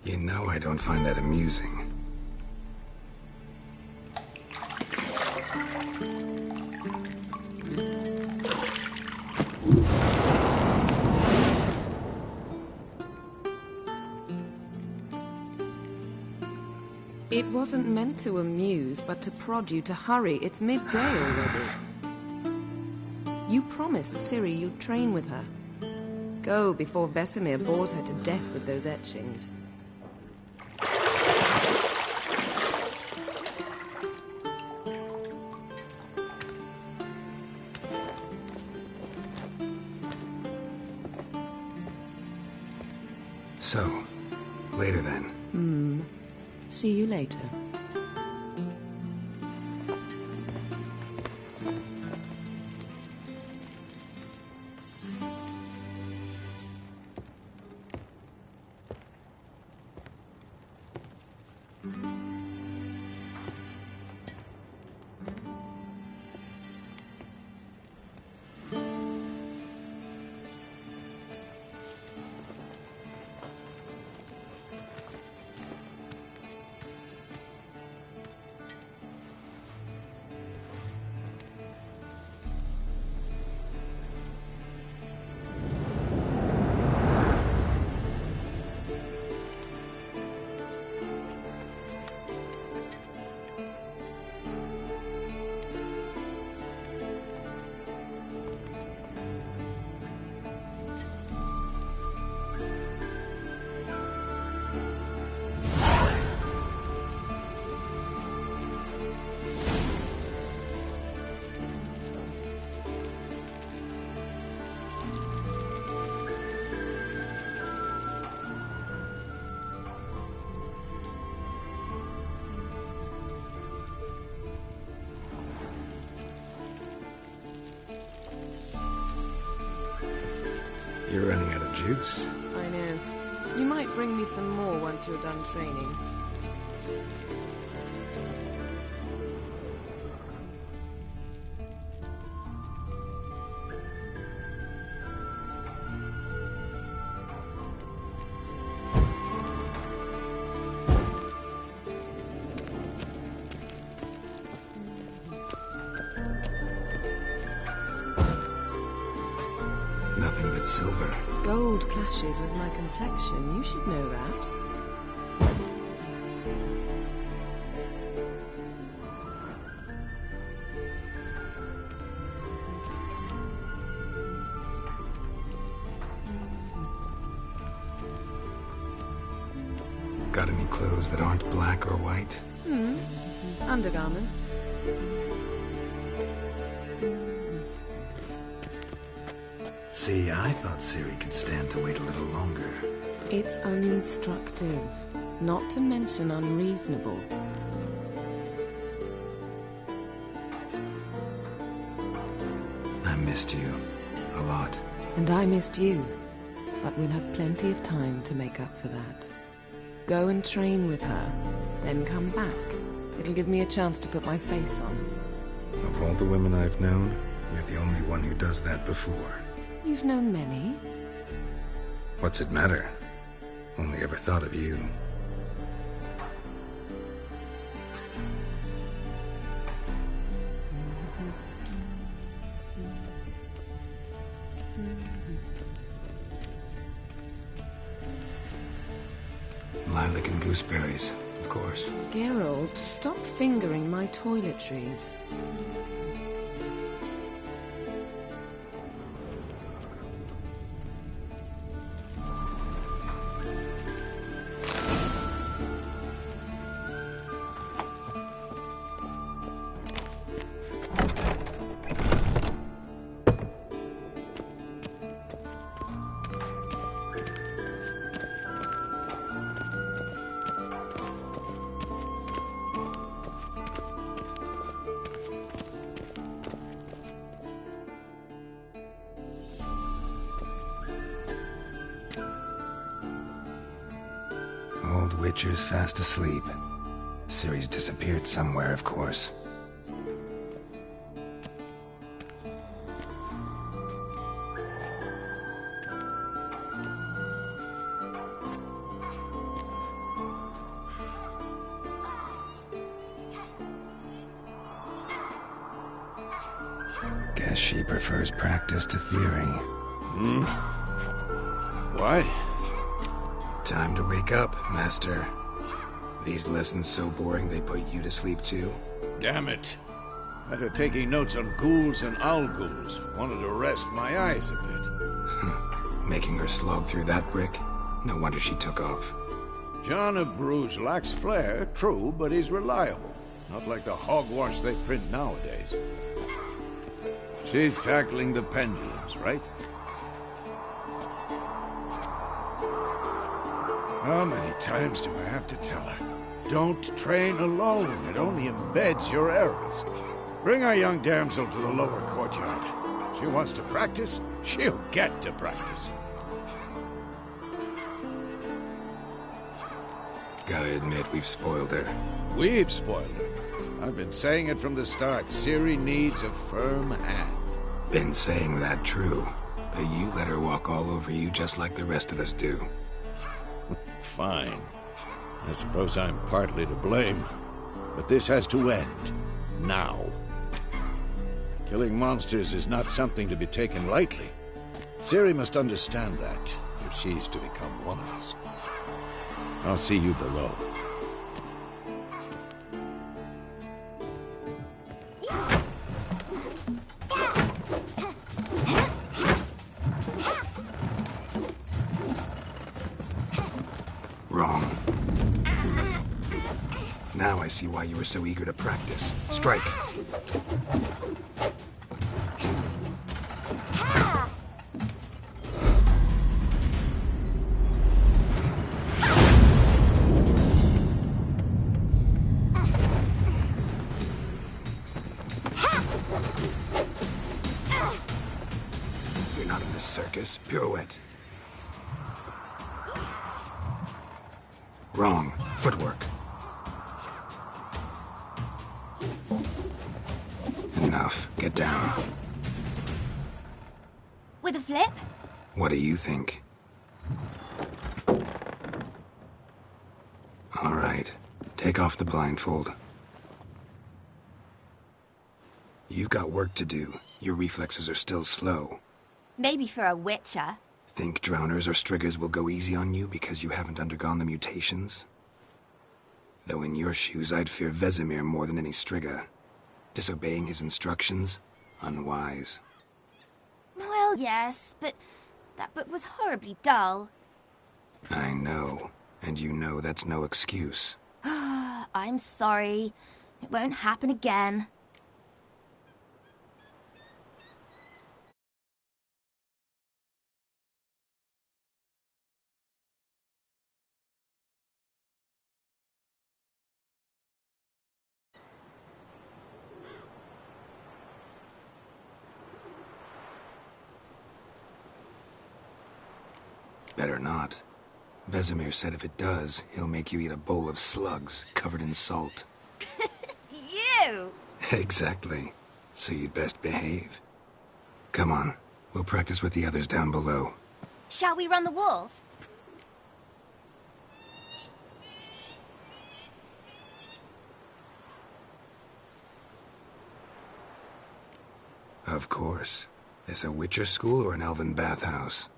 You know I don't find that amusing. It wasn't meant to amuse, but to prod you to hurry. It's midday already. You promised Ciri you'd train with her. Go before Vesemir bores her to death with those etchings. So, later then. See you later. You're running out of juice. I know. You might bring me some more once you're done training. Nothing but silver. Gold clashes with my complexion. You should know that. Got any clothes that aren't black or white? Undergarments. See, I thought Ciri could stand to wait a little longer. It's uninstructive, not to mention unreasonable. I missed you. A lot. And I missed you, but we'll have plenty of time to make up for that. Go and train with her, then come back. It'll give me a chance to put my face on. Of all the women I've known, you're the only one who does that before. You've known many. What's it matter? Only ever thought of you. Lilac and gooseberries, of course. Geralt, stop fingering my toiletries. Old Witcher's fast asleep. Ciri's disappeared somewhere, of course. Guess she prefers practice to theory. Why? Time to wake up, Master. These lessons so boring they put you to sleep too? Damn it. Had her taking notes on ghouls and owl ghouls. Wanted to rest my eyes a bit. Making her slog through that brick? No wonder she took off. John of Bruges lacks flair, true, but he's reliable. Not like the hogwash they print nowadays. She's tackling the pendulums, right? How many times do I have to tell her? Don't train alone. It only embeds your errors. Bring our young damsel to the lower courtyard. She wants to practice, she'll get to practice. Gotta admit, we've spoiled her. We've spoiled her. I've been saying it from the start. Ciri needs a firm hand. Been saying that true, but you let her walk all over you just like the rest of us do. Fine. I suppose I'm partly to blame. But this has to end. Now. Killing monsters is not something to be taken lightly. Ciri must understand that, if she's to become one of us. I'll see you below. Wrong. Now I see why you were so eager to practice. Strike. You're not in this circus. Pirouette. Wrong. Footwork. Enough. Get down. With a flip? What do you think? All right. Take off the blindfold. You've got work to do. Your reflexes are still slow. Maybe for a witcher. Think drowners or striggers will go easy on you because you haven't undergone the mutations? Though in your shoes, I'd fear Vesemir more than any strigger. Disobeying his instructions? Unwise. Well, yes, but that book was horribly dull. I know. And you know that's no excuse. I'm sorry. It won't happen again. Better not. Vesemir said if it does, he'll make you eat a bowl of slugs covered in salt. You! Exactly. So you'd best behave. Come on. We'll practice with the others down below. Shall we run the walls? Of course. Is a Witcher school or an elven bathhouse?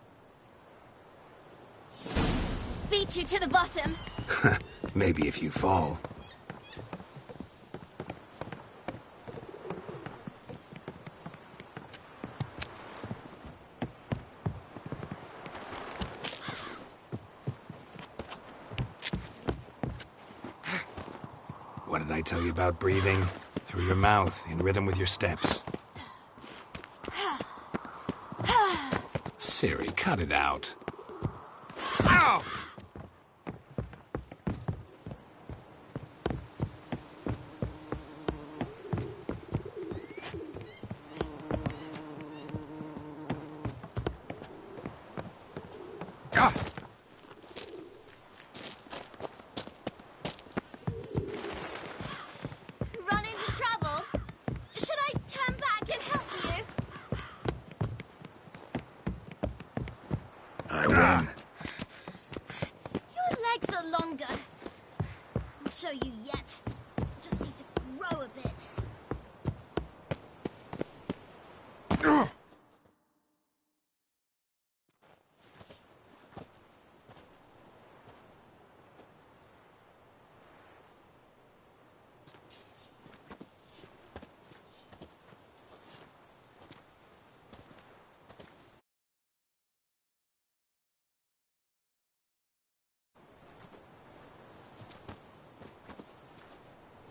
Beat you to the bottom. Maybe if you fall. What did I tell you about breathing? Through your mouth, in rhythm with your steps. Ciri, cut it out. Ow! I win. Your legs are longer. I'll show you yet. Just need to grow a bit.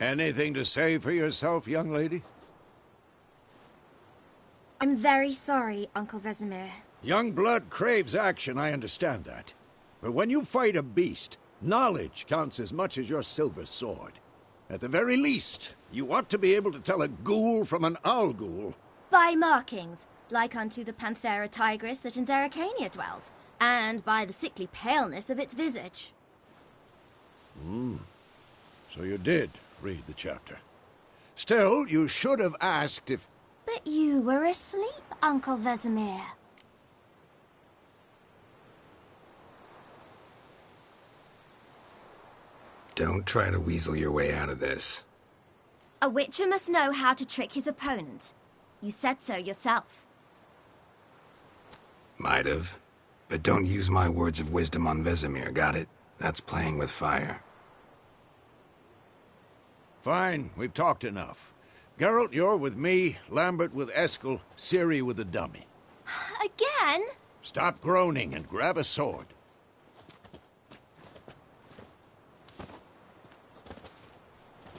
Anything to say for yourself, young lady? I'm very sorry, Uncle Vesemir. Young blood craves action, I understand that. But when you fight a beast, knowledge counts as much as your silver sword. At the very least, you ought to be able to tell a ghoul from an owl ghoul. By markings, like unto the Panthera tigris that in Zerrikania dwells, and by the sickly paleness of its visage. So you did read the chapter. Still, you should have asked if... But you were asleep, Uncle Vesemir. Don't try to weasel your way out of this. A witcher must know how to trick his opponent. You said so yourself. Might have. But don't use my words of wisdom on Vesemir, got it? That's playing with fire. Fine, we've talked enough. Geralt, you're with me, Lambert with Eskel, Ciri with the dummy. Again? Stop groaning and grab a sword.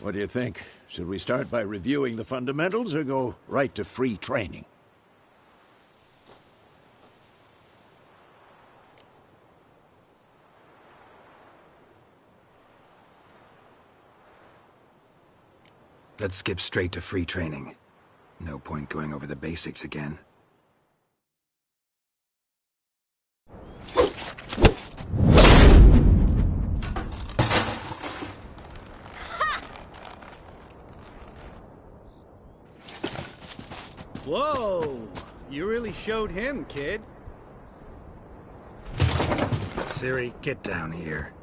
What do you think? Should we start by reviewing the fundamentals or go right to free training? Let's skip straight to free training. No point going over the basics again. Whoa! You really showed him, kid. Ciri, get down here.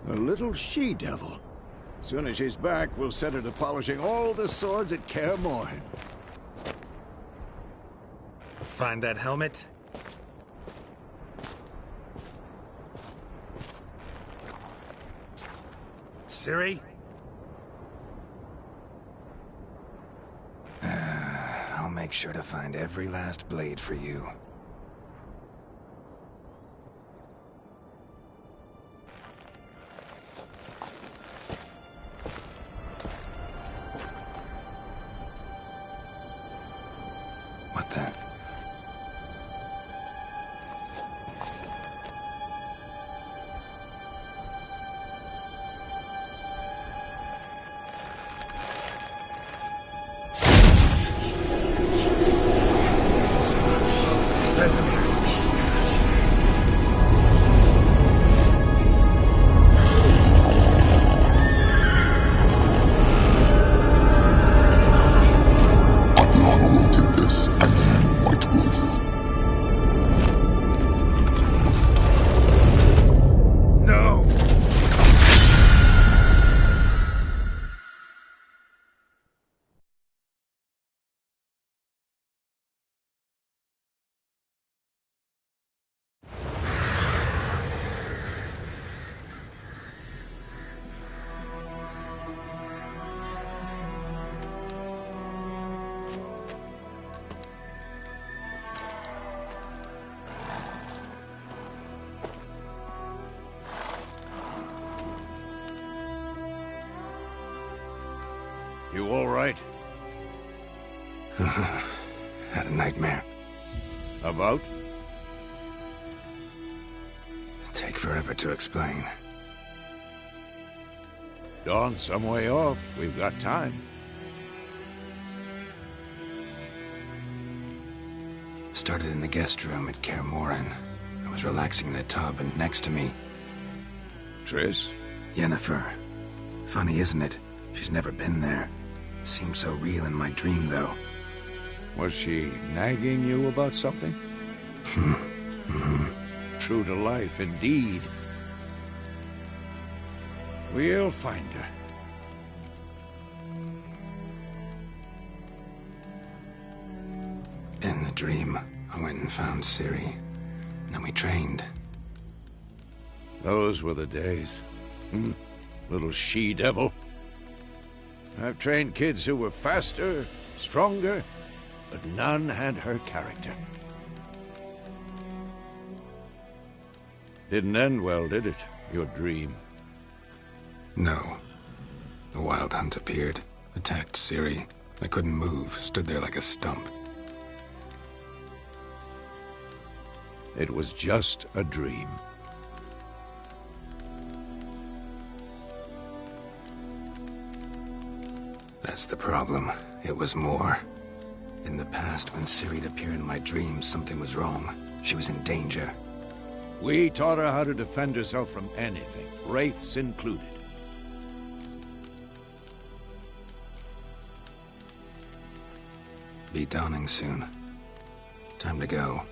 A little she-devil. Soon as she's back, we'll set her to polishing all the swords at Kaer Morhen. Find that helmet? Ciri? I'll make sure to find every last blade for you. What the? Vesemir. Aviana will take this, and you, White Wolf. No! You all right? Had a nightmare. About? Take forever to explain. Dawn's some way off. We've got time. Started in the guest room at Kaer Morhen. I was relaxing in the tub, and next to me, Triss? Yennefer. Funny, isn't it? She's never been there. Seemed so real in my dream, though. Was she nagging you about something? True to life, indeed. We'll find her. In the dream, I went and found Ciri. Then we trained. Those were the days. Little she-devil. I've trained kids who were faster, stronger, but none had her character. Didn't end well, did it? Your dream? No. The Wild Hunt appeared, attacked Ciri. I couldn't move, stood there like a stump. It was just a dream. That's the problem. It was more. In the past, when Ciri'd appear in my dreams, something was wrong. She was in danger. We taught her how to defend herself from anything, wraiths included. Be dawning soon. Time to go.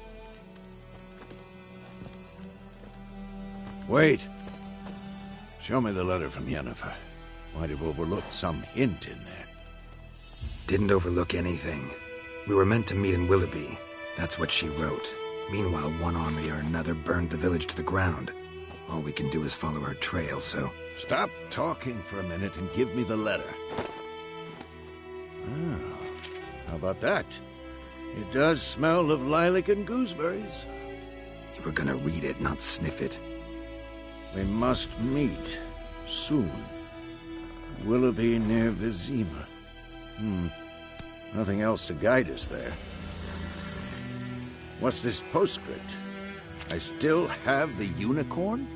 Wait. Show me the letter from Yennefer. Might have overlooked some hint in there. Didn't overlook anything. We were meant to meet in Willoughby. That's what she wrote. Meanwhile, one army or another burned the village to the ground. All we can do is follow her trail, so... Stop talking for a minute and give me the letter. Oh, how about that? It does smell of lilac and gooseberries. You were gonna read it, not sniff it. We must meet. Soon. Willoughby near Vizima. Nothing else to guide us there. What's this postscript? I still have the unicorn?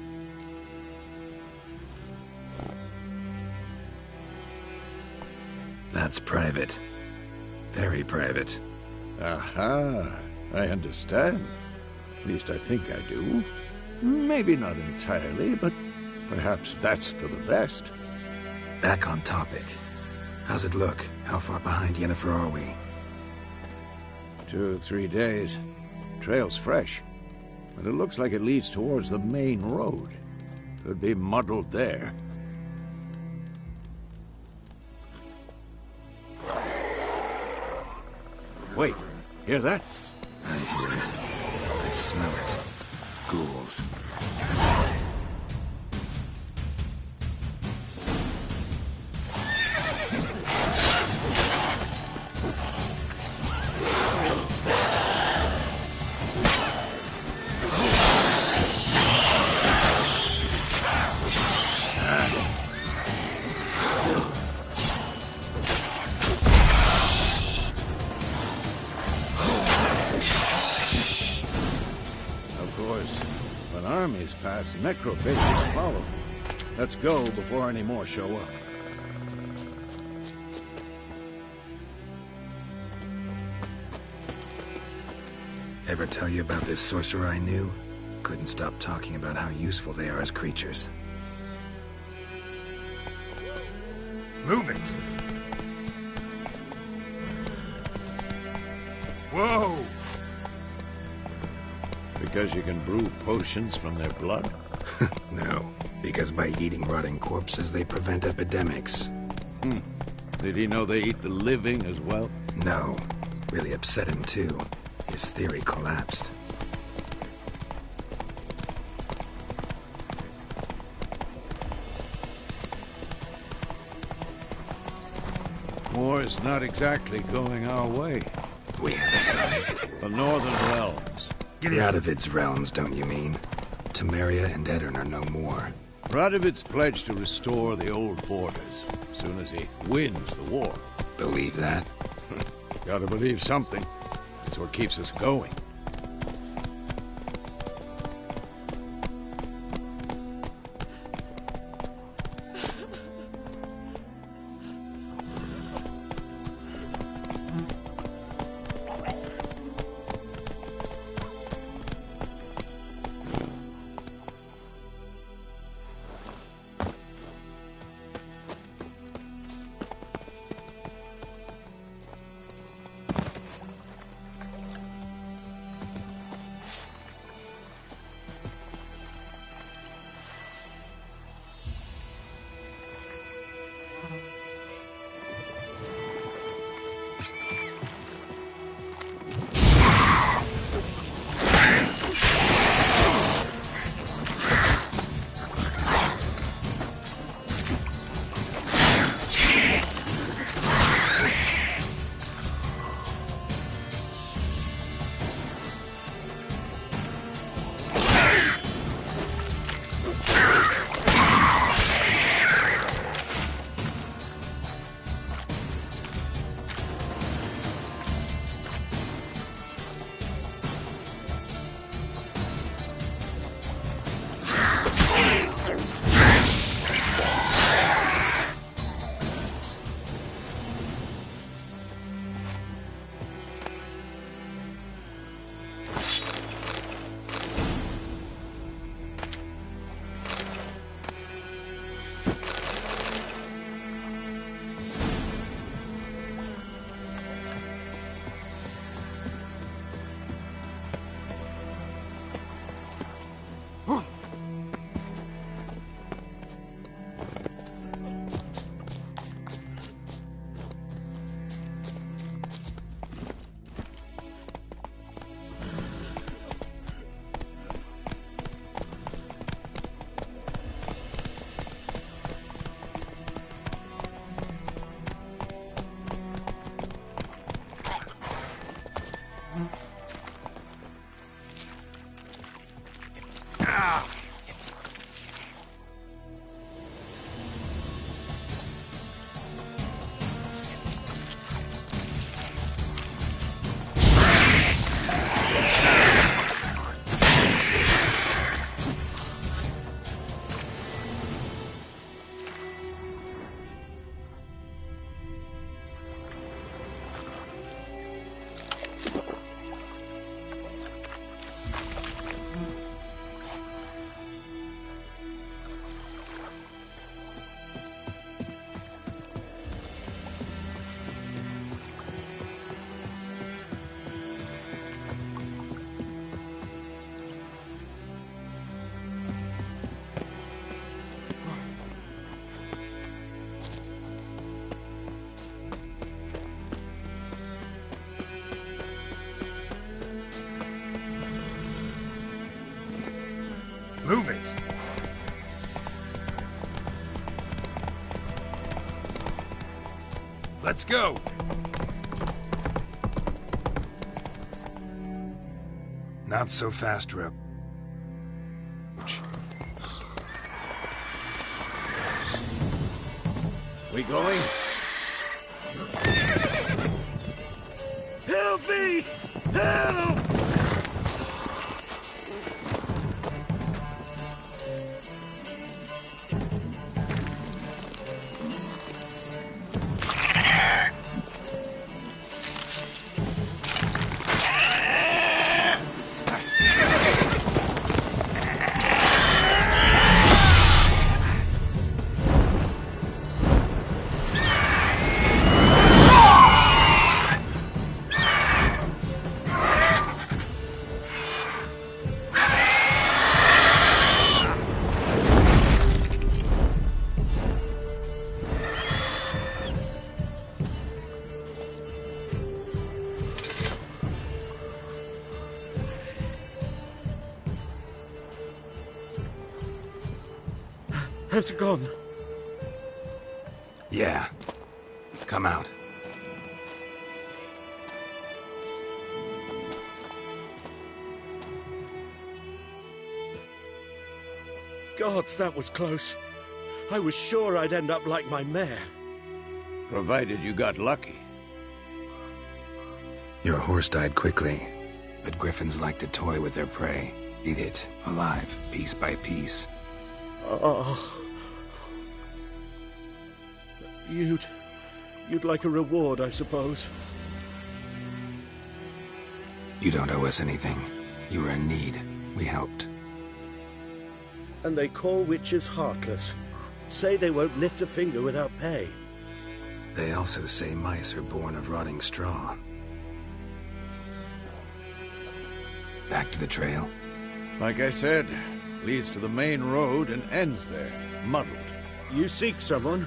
That's private. Very private. Aha, I understand. At least I think I do. Maybe not entirely, but perhaps that's for the best. Back on topic. How's it look? How far behind Yennefer are we? 2 or 3 days. Trail's fresh, but it looks like it leads towards the main road. Could be muddled there. Wait, hear that? I hear it. I smell it. Ghouls. Pass, necrophages follow. Let's go before any more show up. Ever tell you about this sorcerer I knew? Couldn't stop talking about how useful they are as creatures. Move it! Whoa! Because you can brew potions from their blood? No, because by eating rotting corpses, they prevent epidemics. Did he know they eat the living as well? No. Really upset him, too. His theory collapsed. War's not exactly going our way. We have a side. The Northern Realms. Radovid's realms, don't you mean? Temeria and Edirn are no more. Radovid's pledged to restore the old borders, as soon as he wins the war. Believe that? Gotta believe something. It's what keeps us going. Move it! Let's go! Not so fast, Roach. We going? Help me! Help! Has it gone? Yeah. Come out. Gods, that was close. I was sure I'd end up like my mare. Provided you got lucky. Your horse died quickly, but griffins like to toy with their prey. Eat it, alive, piece by piece. Oh. You'd like a reward, I suppose. You don't owe us anything. You were in need. We helped. And they call witches heartless. Say they won't lift a finger without pay. They also say mice are born of rotting straw. Back to the trail? Like I said, leads to the main road and ends there, muddled. You seek someone?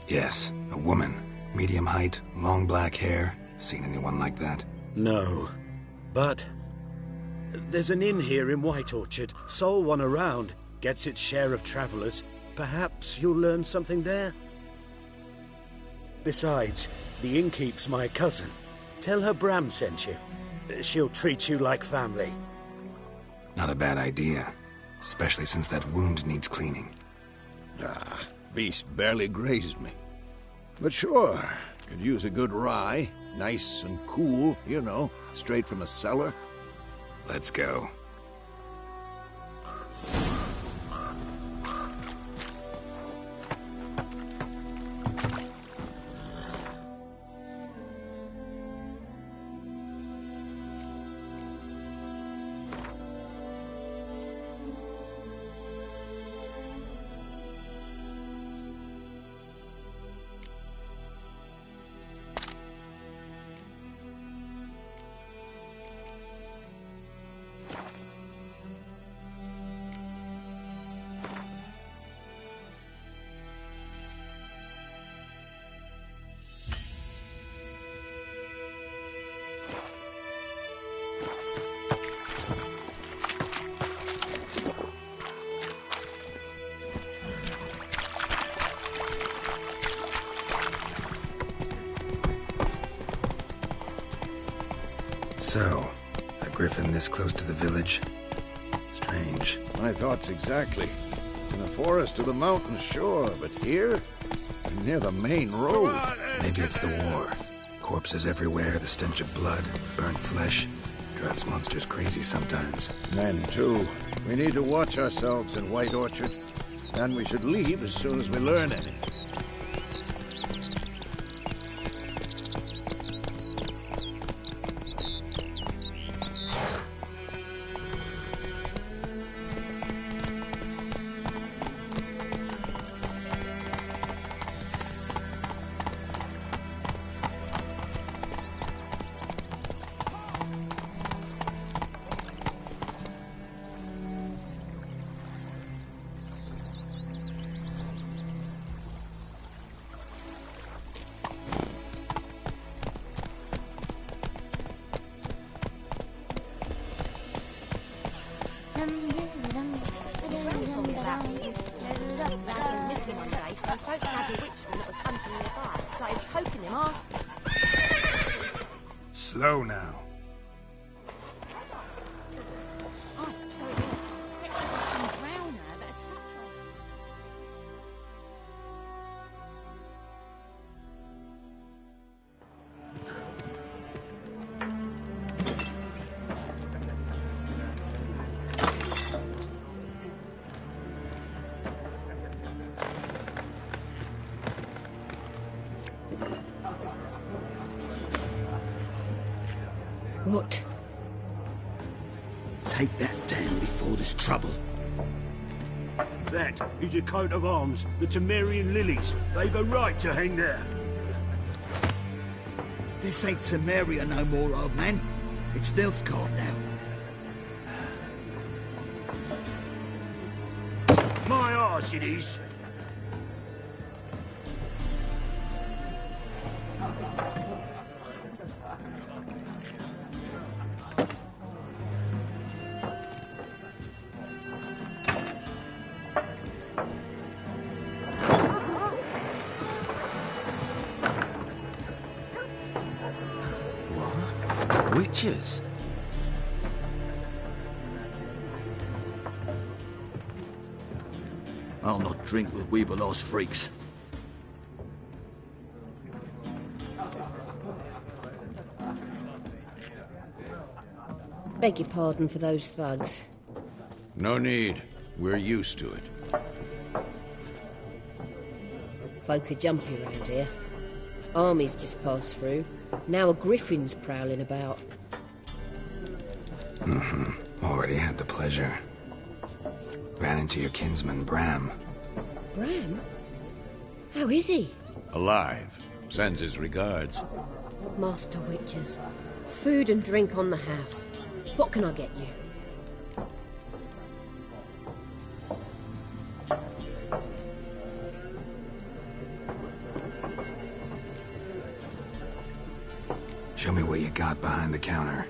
Yes, a woman. Medium height, long black hair. Seen anyone like that? No. But there's an inn here in White Orchard. Sole one around. Gets its share of travelers. Perhaps you'll learn something there? Besides, the innkeep's my cousin. Tell her Bram sent you. She'll treat you like family. Not a bad idea. Especially since that wound needs cleaning. Ah, beast barely grazed me. But sure, could use a good rye. Nice and cool, you know, straight from a cellar. Let's go. So, a griffin this close to the village? Strange. My thoughts exactly. In the forest or the mountain, sure, but here? Near the main road. Maybe it's the war. Corpses everywhere, the stench of blood, burnt flesh. Drives monsters crazy sometimes. Men, too. We need to watch ourselves in White Orchard. And we should leave as soon as we learn anything. Slow now. Oh, sorry. Sick of some drowner that had sucked on. What? Take that down before there's trouble. That is a coat of arms, the Temerian lilies. They've a right to hang there. This ain't Temeria no more, old man. It's Nilfgaard now. My arse it is. Witches? I'll not drink with Weaverlaw's freaks. Beg your pardon for those thugs. No need. We're used to it. Folk are jumpy round here. Armies just passed through. Now a griffin's prowling about. Already had the pleasure. Ran into your kinsman, Bram. Bram? How is he? Alive. Sends his regards. Master Witches. Food and drink on the house. What can I get you? Show me what you got behind the counter.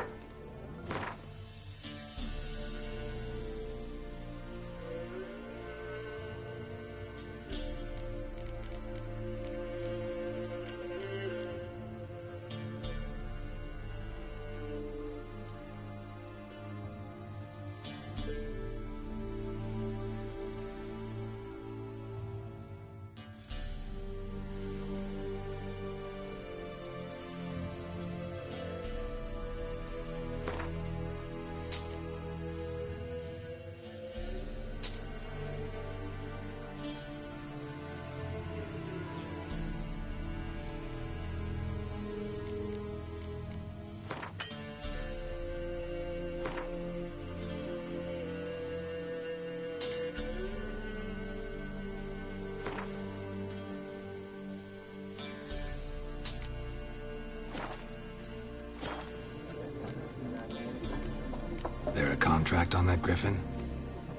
There a contract on that griffin?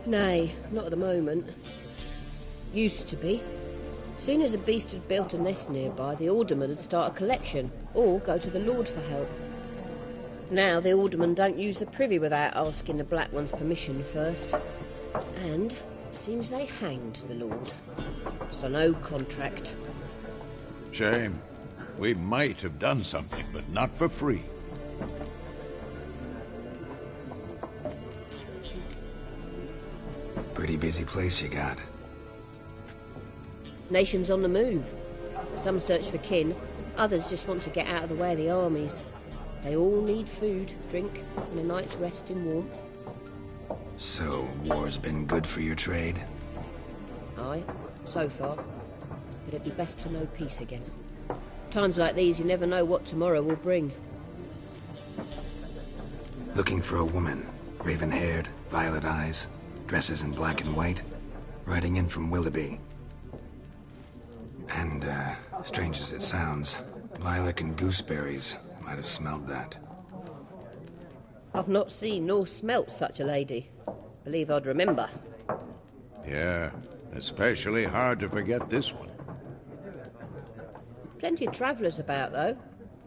Nay, not at the moment. Used to be. Soon as a beast had built a nest nearby, the alderman would start a collection, or go to the Lord for help. Now the aldermen don't use the privy without asking the Black One's permission first. And seems they hanged the Lord. So no contract. Shame. We might have done something, but not for free. Pretty busy place you got. Nations on the move. Some search for kin, others just want to get out of the way of the armies. They all need food, drink, and a night's rest in warmth. So, war's been good for your trade? Aye, so far. But it'd be best to know peace again. Times like these, you never know what tomorrow will bring. Looking for a woman. Raven-haired, violet eyes, dresses in black and white. Riding in from Willoughby. And, strange as it sounds, lilac and gooseberries might have smelled that. I've not seen nor smelt such a lady. Believe I'd remember. Yeah, especially hard to forget this one. Plenty of travellers about, though.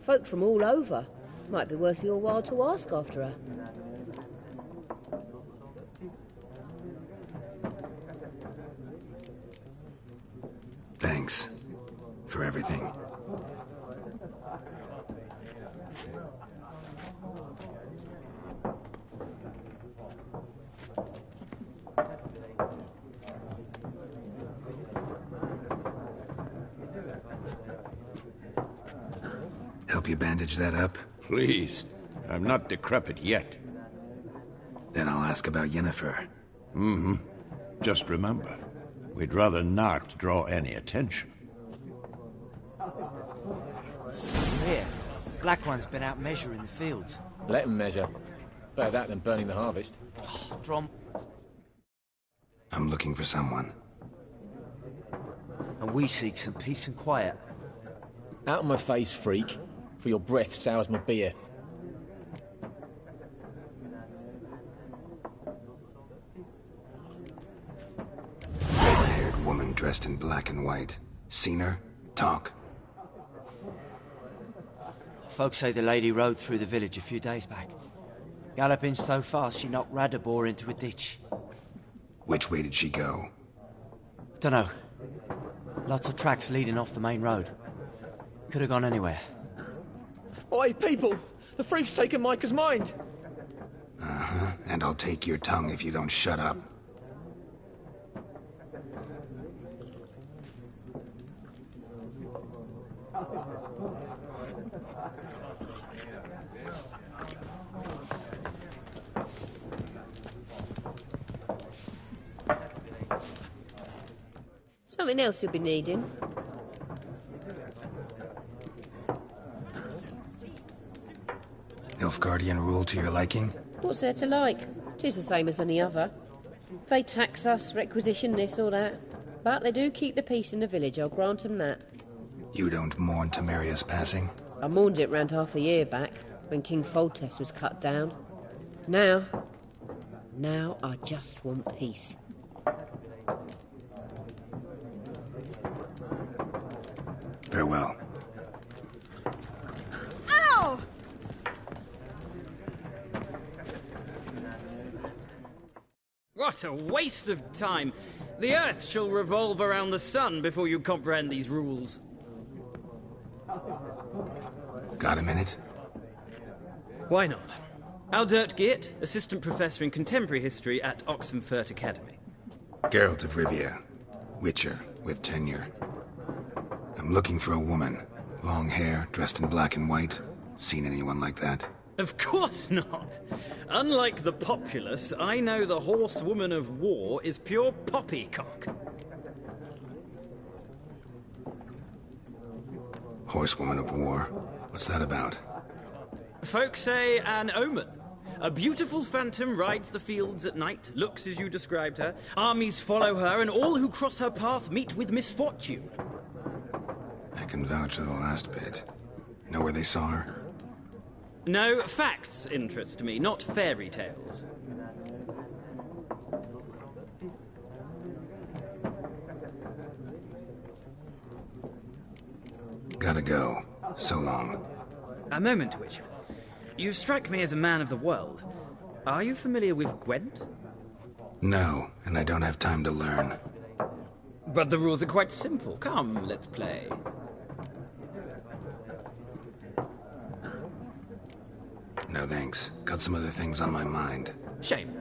Folk from all over. Might be worth your while to ask after her. Thanks. For everything. Help you bandage that up? Please. I'm not decrepit yet. Then I'll ask about Yennefer. Mm-hmm. Just remember, we'd rather not draw any attention. Here, Black One's been out measuring the fields. Let him measure. Better that than burning the harvest. Drom. I'm looking for someone. And we seek some peace and quiet. Out of my face, freak. For your breath sours my beer. Red-haired woman dressed in black and white. Seen her? Talk. Folks say the lady rode through the village a few days back. Galloping so fast she knocked Radabor into a ditch. Which way did she go? Dunno. Lots of tracks leading off the main road. Could have gone anywhere. Oi, people! The freak's taken Micah's mind! Uh-huh, and I'll take your tongue if you don't shut up. Something else you'll be needing. Nilfgaardian rule to your liking? What's there to like? 'Tis the same as any other. They tax us, requisition this or that. But they do keep the peace in the village, I'll grant 'em that. You don't mourn Temeria's passing? I mourned it round half a year back, when King Foltest was cut down. Now I just want peace. Farewell. Ow! What a waste of time! The Earth shall revolve around the sun before you comprehend these rules. Got a minute? Why not? Aldert Geert, Assistant Professor in Contemporary History at Oxenfurt Academy. Geralt of Rivia. Witcher, with tenure. I'm looking for a woman. Long hair, dressed in black and white. Seen anyone like that? Of course not! Unlike the populace, I know the horsewoman of war is pure poppycock. Horsewoman of war? What's that about? Folk say an omen. A beautiful phantom rides the fields at night, looks as you described her. Armies follow her, and all who cross her path meet with misfortune. I can vouch for the last bit. Know where they saw her? No, facts interest me, not fairy tales. Gotta go. So long. A moment, Witcher. You strike me as a man of the world. Are you familiar with Gwent? No, and I don't have time to learn. But the rules are quite simple. Come, let's play. No thanks. Got some other things on my mind. Shame.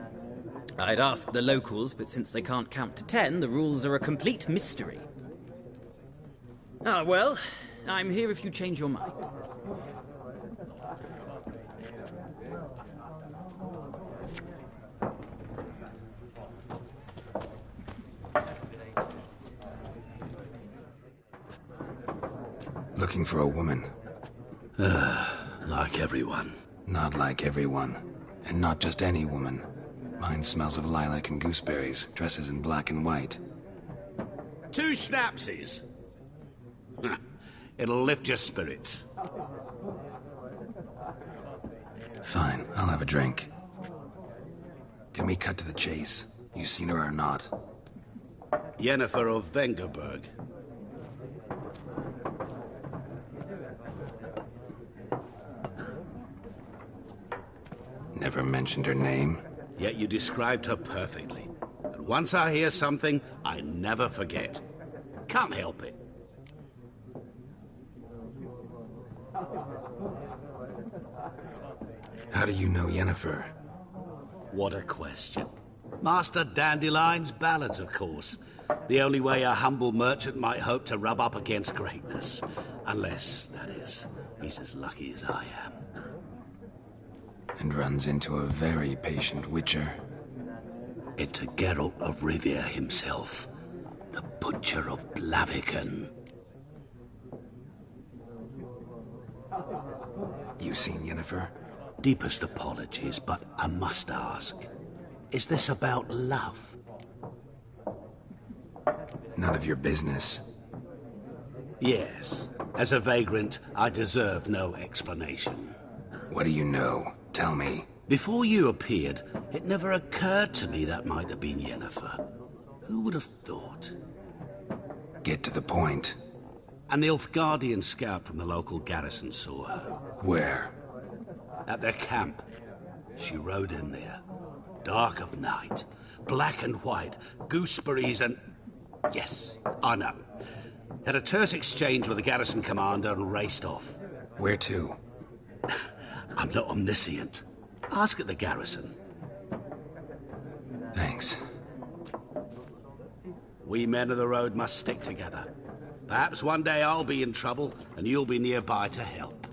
I'd ask the locals, but since they can't count to 10, the rules are a complete mystery. Ah, well, I'm here if you change your mind. Looking for a woman. Like everyone. Not like everyone. And not just any woman. Mine smells of lilac and gooseberries, dresses in black and white. 2 schnapsies. It'll lift your spirits. Fine, I'll have a drink. Can we cut to the chase? You seen her or not? Yennefer of Vengerberg. Never mentioned her name. Yet you described her perfectly. And once I hear something, I never forget. Can't help it. How do you know Yennefer? What a question. Master Dandelion's ballads, of course. The only way a humble merchant might hope to rub up against greatness. Unless, that is, he's as lucky as I am. And runs into a very patient witcher. It's a Geralt of Rivia himself. The Butcher of Blaviken. You seen Yennefer? Deepest apologies, but I must ask. Is this about love? None of your business. Yes. As a vagrant, I deserve no explanation. What do you know? Tell me. Before you appeared, it never occurred to me that might have been Yennefer. Who would have thought? Get to the point. An Nilfgaardian scout from the local garrison saw her. Where? At their camp. She rode in there. Dark of night. Black and white. Gooseberries and... Yes, I know. Had a terse exchange with the garrison commander and raced off. Where to? I'm not omniscient. Ask at the garrison. Thanks. We men of the road must stick together. Perhaps one day I'll be in trouble and you'll be nearby to help.